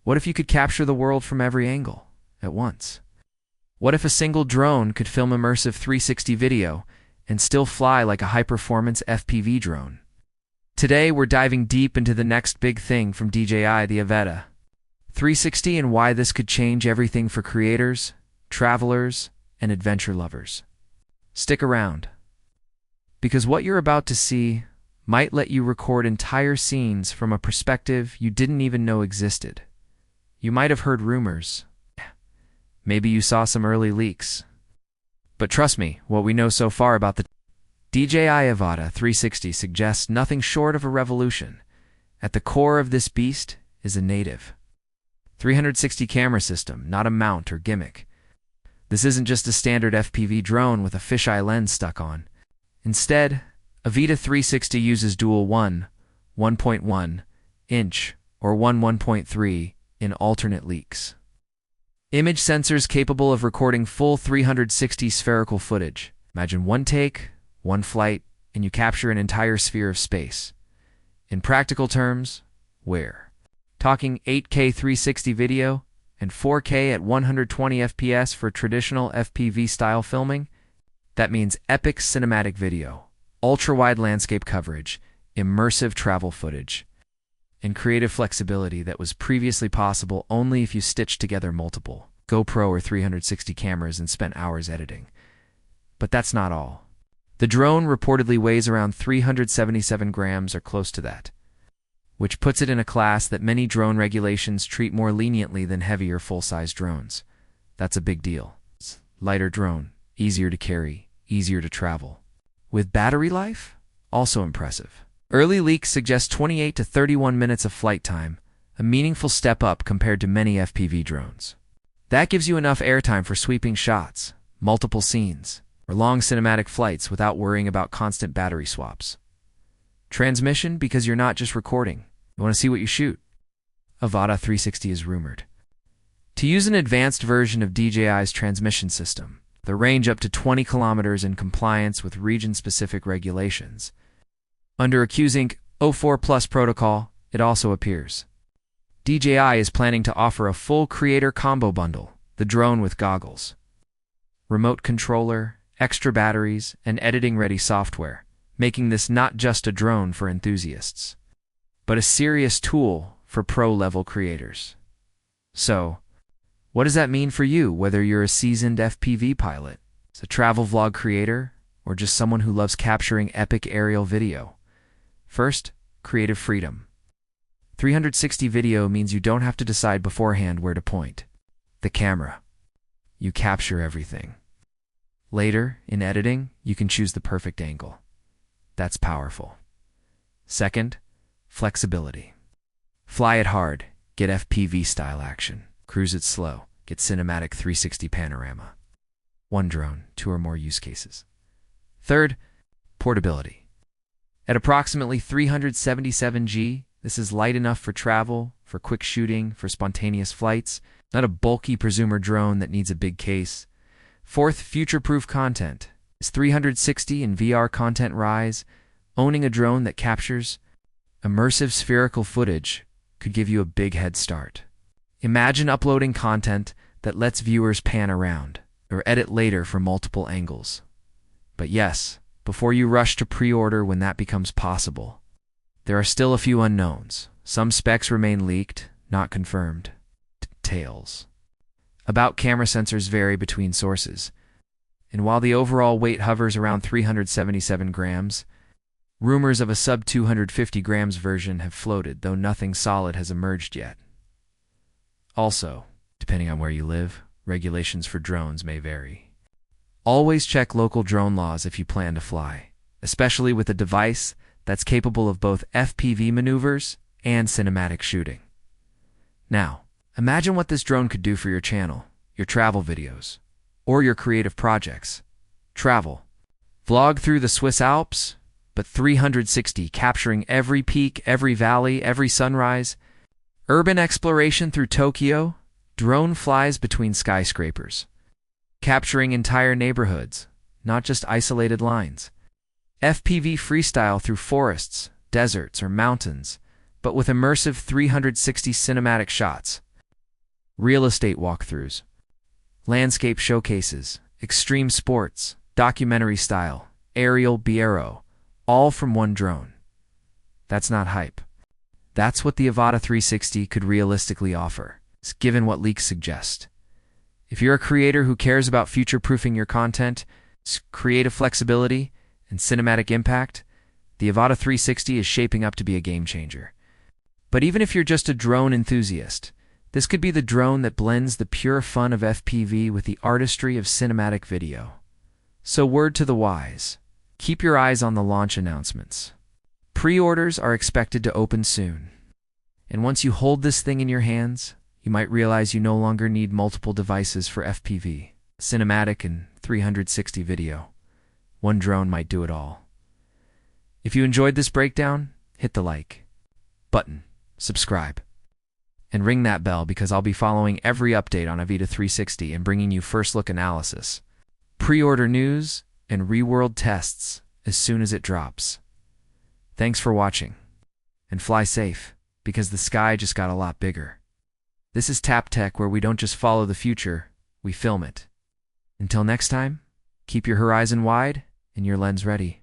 What if you could capture the world from every angle at once? What if a single drone could film immersive 360 video and still fly like a high-performance FPV drone? Today, we're diving deep into the next big thing from DJI, the Avata 360, and why this could change everything for creators, travelers, and adventure lovers. Stick around, because what you're about to see might let you record entire scenes from a perspective you didn't even know existed. You might have heard rumors. Maybe you saw some early leaks. But trust me, what we know so far about the DJI Avata 360 suggests nothing short of a revolution. At the core of this beast is a native 360 camera system, not a mount or gimmick. This isn't just a standard FPV drone with a fisheye lens stuck on. Instead, Avata 360 uses dual 1.1 inch or 1.3 in alternate leaks. Image sensors capable of recording full 360 spherical footage. Imagine one take, one flight, and you capture an entire sphere of space. In practical terms, we're talking 8K 360 video and 4K at 120 FPS for traditional FPV-style filming. That means epic cinematic video, ultra-wide landscape coverage, immersive travel footage, and creative flexibility that was previously possible only if you stitched together multiple GoPro or 360 cameras and spent hours editing. But that's not all. The drone reportedly weighs around 377 grams or close to that, which puts it in a class that many drone regulations treat more leniently than heavier full-size drones. That's a big deal. It's lighter drone, easier to carry, easier to travel. With battery life, also impressive. Early leaks suggest 28 to 31 minutes of flight time, a meaningful step up compared to many FPV drones. That gives you enough airtime for sweeping shots, multiple scenes, or long cinematic flights without worrying about constant battery swaps. Transmission, because you're not just recording. You want to see what you shoot. Avata 360 is rumored to use an advanced version of DJI's transmission system, the range up to 20 kilometers in compliance with region-specific regulations. Under a QSync 04 Plus protocol, it also appears. DJI is planning to offer a full creator combo bundle, the drone with goggles, remote controller, extra batteries, and editing-ready software, making this not just a drone for enthusiasts, but a serious tool for pro-level creators. So, what does that mean for you, whether you're a seasoned FPV pilot, a travel vlog creator, or just someone who loves capturing epic aerial video? First, creative freedom. 360 video means you don't have to decide beforehand where to point the camera. You capture everything. Later, in editing, you can choose the perfect angle. That's powerful. Second, flexibility. Fly it hard, get FPV-style action. Cruise it slow, get cinematic 360 panorama. One drone, two or more use cases. Third, portability. At approximately 377 G, this is light enough for travel, for quick shooting, for spontaneous flights, not a bulky presumer drone that needs a big case. Fourth, future-proof content. As 360 and VR content rise, owning a drone that captures immersive spherical footage could give you a big head start. Imagine uploading content that lets viewers pan around or edit later from multiple angles. But yes, before you rush to pre-order when that becomes possible, there are still a few unknowns. Some specs remain leaked, not confirmed. Details about camera sensors vary between sources, and while the overall weight hovers around 377 grams, rumors of a sub-250 grams version have floated, though nothing solid has emerged yet. Also, depending on where you live, regulations for drones may vary. Always check local drone laws if you plan to fly, especially with a device that's capable of both FPV maneuvers and cinematic shooting. Now, imagine what this drone could do for your channel, your travel videos, or your creative projects. Travel. Vlog through the Swiss Alps, but 360, capturing every peak, every valley, every sunrise. Urban exploration through Tokyo. Drone flies between skyscrapers, capturing entire neighborhoods, not just isolated lines. FPV freestyle through forests, deserts, or mountains, but with immersive 360 cinematic shots. real estate walkthroughs, landscape showcases, extreme sports, documentary style, aerial BRO, all from one drone. That's not hype. That's what the Avata 360 could realistically offer, given what leaks suggest. If you're a creator who cares about future-proofing your content, creative flexibility, and cinematic impact, the Avata 360 is shaping up to be a game changer. But even if you're just a drone enthusiast, this could be the drone that blends the pure fun of FPV with the artistry of cinematic video. So word to the wise, keep your eyes on the launch announcements. Pre-orders are expected to open soon. And once you hold this thing in your hands, you might realize you no longer need multiple devices for FPV, cinematic, and 360 video. One drone might do it all. If you enjoyed this breakdown, hit the like button, subscribe, and ring that bell because I'll be following every update on Avata 360 and bringing you first-look analysis, pre-order news, and real-world tests as soon as it drops. Thanks for watching, and fly safe, because the sky just got a lot bigger. This is Tap Tech, where we don't just follow the future, we film it. Until next time, keep your horizon wide and your lens ready.